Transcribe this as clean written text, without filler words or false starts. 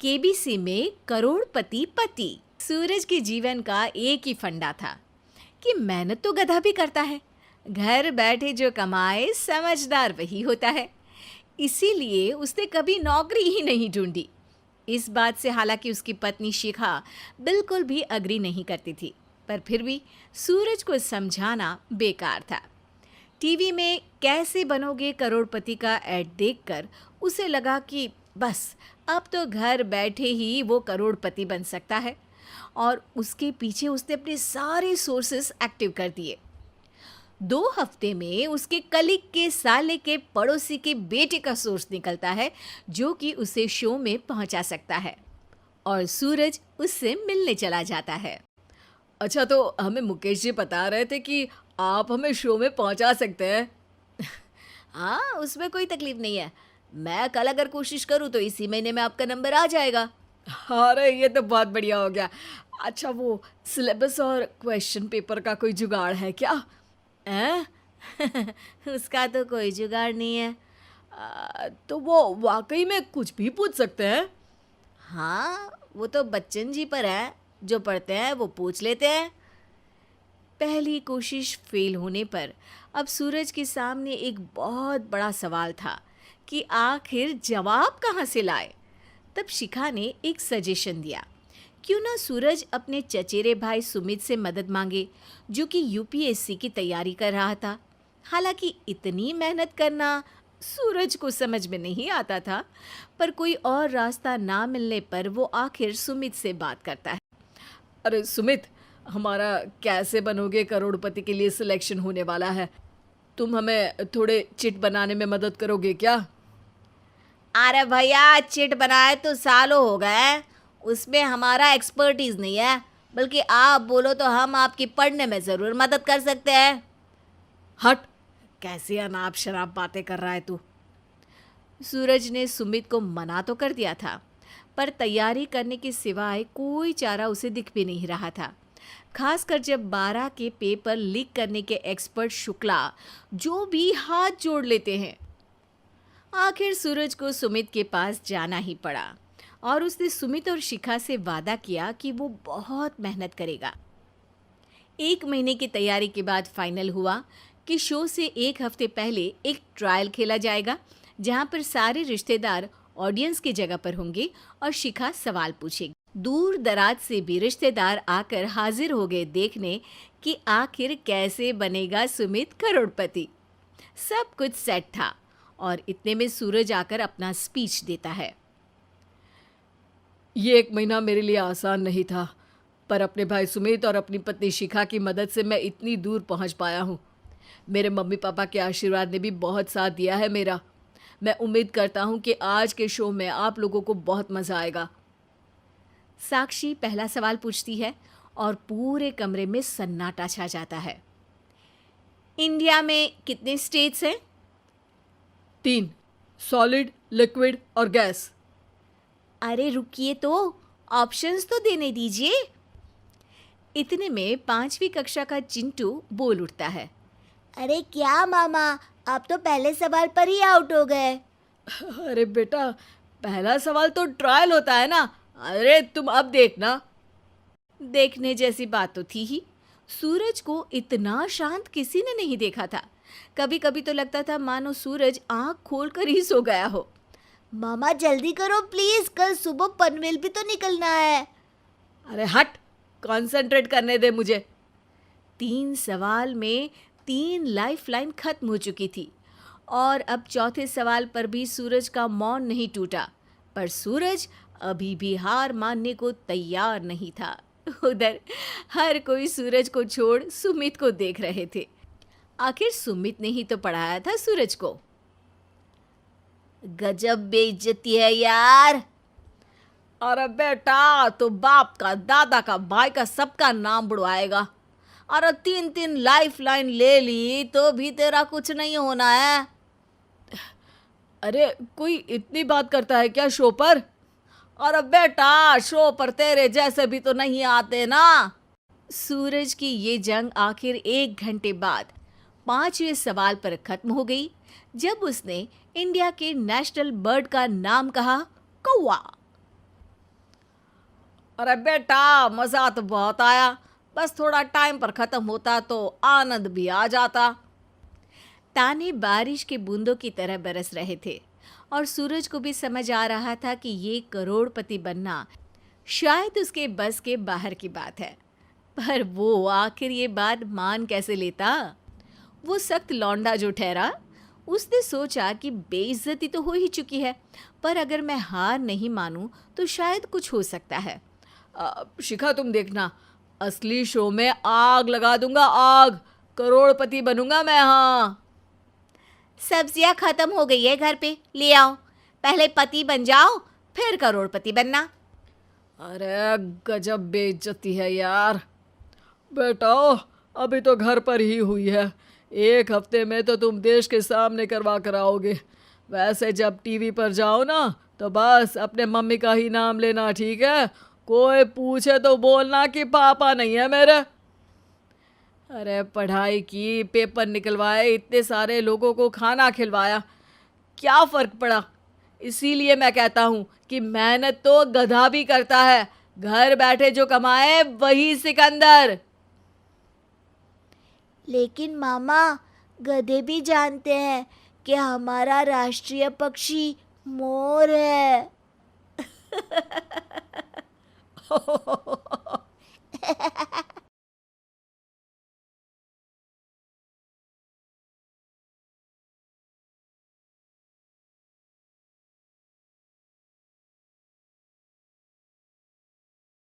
KBC में करोड़पति पति। सूरज के जीवन का एक ही फंडा था कि मेहनत तो गधा भी करता है, घर बैठे जो कमाए समझदार वही होता है। इसीलिए उसने कभी नौकरी ही नहीं ढूंढी। इस बात से हालांकि उसकी पत्नी शिखा बिल्कुल भी अग्री नहीं करती थी, पर फिर भी सूरज को समझाना बेकार था। टीवी में कैसे बनोगे करोड़पति का ऐड देखकर उसे लगा कि बस अब तो घर बैठे ही वो करोड़पति बन सकता है, और उसके पीछे उसने अपने सारे सोर्सेस एक्टिव कर दिए। 2 हफ्ते में उसके कलीग के साले के पड़ोसी के बेटे का सोर्स निकलता है जो कि उसे शो में पहुंचा सकता है, और सूरज उससे मिलने चला जाता है। अच्छा, तो हमें मुकेश जी बता रहे थे कि आप हमें शो में पहुंचा सकते हैं। हाँ, उसमें कोई तकलीफ नहीं है। मैं कल अगर कोशिश करूँ तो इसी महीने में आपका नंबर आ जाएगा। अरे ये तो बहुत बढ़िया हो गया। अच्छा, वो सिलेबस और क्वेश्चन पेपर का कोई जुगाड़ है क्या? हैं? उसका तो कोई जुगाड़ नहीं है। तो वो वाकई में कुछ भी पूछ सकते हैं? हाँ, वो तो बच्चन जी पर है, जो पढ़ते हैं वो पूछ लेते हैं। पहली कोशिश फेल होने पर अब सूरज के सामने एक बहुत बड़ा सवाल था कि आखिर जवाब कहाँ से लाए। तब शिखा ने एक सजेशन दिया, क्यों ना सूरज अपने चचेरे भाई सुमित से मदद मांगे, जो कि यूपीएससी की तैयारी कर रहा था। हालांकि इतनी मेहनत करना सूरज को समझ में नहीं आता था, पर कोई और रास्ता ना मिलने पर वो आखिर सुमित से बात करता है। अरे सुमित, हमारा कैसे बनोगे करोड़पति के लिए सिलेक्शन होने वाला है। तुम हमें थोड़े चिट बनाने में मदद करोगे क्या? अरे भैया, चिट बनाए तो सालों हो गए, उसमें हमारा एक्सपर्टीज नहीं है, बल्कि आप बोलो तो हम आपकी पढ़ने में ज़रूर मदद कर सकते हैं। हट, कैसी अनाप शराब बातें कर रहा है तू। सूरज ने सुमित को मना तो कर दिया था, पर तैयारी करने के सिवाय कोई चारा उसे दिख भी नहीं रहा था, खासकर जब 12 के पेपर लीक करने के एक्सपर्ट शुक्ला जो भी हाथ जोड़ लेते हैं। आखिर सूरज को सुमित के पास जाना ही पड़ा, और उसने सुमित और शिखा से वादा किया कि वो बहुत मेहनत करेगा। 1 महीने की तैयारी के बाद फाइनल हुआ कि शो से 1 हफ्ते पहले एक ट्रायल खेला जाएगा, जहां पर सारे रिश्तेदार ऑडियंस की जगह पर होंगे और शिखा सवाल पूछेगी। दूर दराज से भी रिश्तेदार आकर हाजिर हो गए देखने कि आखिर कैसे बनेगा सुमित करोड़पति। सब कुछ सेट था, और इतने में सूरज आकर अपना स्पीच देता है। ये 1 महीना मेरे लिए आसान नहीं था, पर अपने भाई सुमित और अपनी पत्नी शिखा की मदद से मैं इतनी दूर पहुंच पाया हूँ। मेरे मम्मी पापा के आशीर्वाद ने भी बहुत साथ दिया है मेरा। मैं उम्मीद करता हूँ कि आज के शो में आप लोगों को बहुत मज़ा आएगा। साक्षी पहला सवाल पूछती है और पूरे कमरे में सन्नाटा छा जाता है। इंडिया में कितने स्टेट्स हैं? 3, सॉलिड, लिक्विड और गैस। अरे रुकिए, तो ऑप्शंस तो देने दीजिए। इतने में 5वीं कक्षा का चिंटू बोल उठता है। अरे क्या मामा, आप तो पहले सवाल पर ही आउट हो गए। अरे बेटा, पहला सवाल तो ट्रायल होता है ना। अरे तुम अब देखना। देखने जैसी बात तो थी ही। सूरज को इतना शांत किसी ने नहीं देखा था। कभी कभी तो लगता था मानो सूरज आंख खोलकर ही सो गया हो। मामा जल्दी करो प्लीज, कल सुबह पनवेल भी तो निकलना है। अरे हट, कंसंट्रेट करने दे मुझे। 3 सवाल में 3 लाइफलाइन खत्म हो चुकी थी, और अब चौथे सवाल पर भी सूरज का मौन नहीं टूटा। पर सूरज अभी भी हार मानने को तैयार नहीं था। उधर हर कोई सूरज को छोड़ सुमित को देख रहे थे। आखिर सुमित ने ही तो पढ़ाया था सूरज को। गजब बेइज्जती है यार। अरे बेटा, तो बाप का, दादा का, भाई का, सबका नाम बुड़वाएगा। अरे 3 लाइफलाइन ले ली तो भी तेरा कुछ नहीं होना है। अरे कोई इतनी बात करता है क्या शो पर? अरे बेटा, शो पर तेरे जैसे भी तो नहीं आते ना। सूरज की ये जंग आखिर 1 घंटे बाद 5वें सवाल पर खत्म हो गई, जब उसने इंडिया के नेशनल बर्ड का नाम कहा, कौवा। अरे बेटा, मज़ा तो बहुत आया, बस थोड़ा टाइम पर ख़त्म होता तो आनंद भी आ जाता। ताने बारिश के बूंदों की तरह बरस रहे थे और सूरज को भी समझ आ रहा था कि ये करोड़पति बनना शायद उसके बस के बाहर की बात है। पर वो आखिर ये बात मान कैसे लेता? वो सख्त लौंडा जो ठहरा, उसने सोचा कि बेइज्जती तो हो ही चुकी है, पर अगर मैं हार नहीं मानूं तो शायद कुछ हो सकता है। शिखा, तुम देखना, असली शो में आग लगा दूंगा, आग, करोड़पति बनूंगा मैं। हाँ, सब्जियां खत्म हो गई है घर पे, ले आओ। पहले पति बन जाओ, फिर करोड़पति बनना। अरे गजब बेइज्जती है यार। बेटा, अभी तो घर पर ही हुई है, 1 हफ्ते में तो तुम देश के सामने करवा कर आओगे। वैसे जब टीवी पर जाओ ना, तो बस अपने मम्मी का ही नाम लेना, ठीक है? कोई पूछे तो बोलना कि पापा नहीं है मेरे। अरे पढ़ाई की, पेपर निकलवाए, इतने सारे लोगों को खाना खिलवाया, क्या फ़र्क पड़ा? इसीलिए मैं कहता हूँ कि मेहनत तो गधा भी करता है, घर बैठे जो कमाए वही सिकंदर। लेकिन मामा, गधे भी जानते हैं कि हमारा राष्ट्रीय पक्षी मोर है।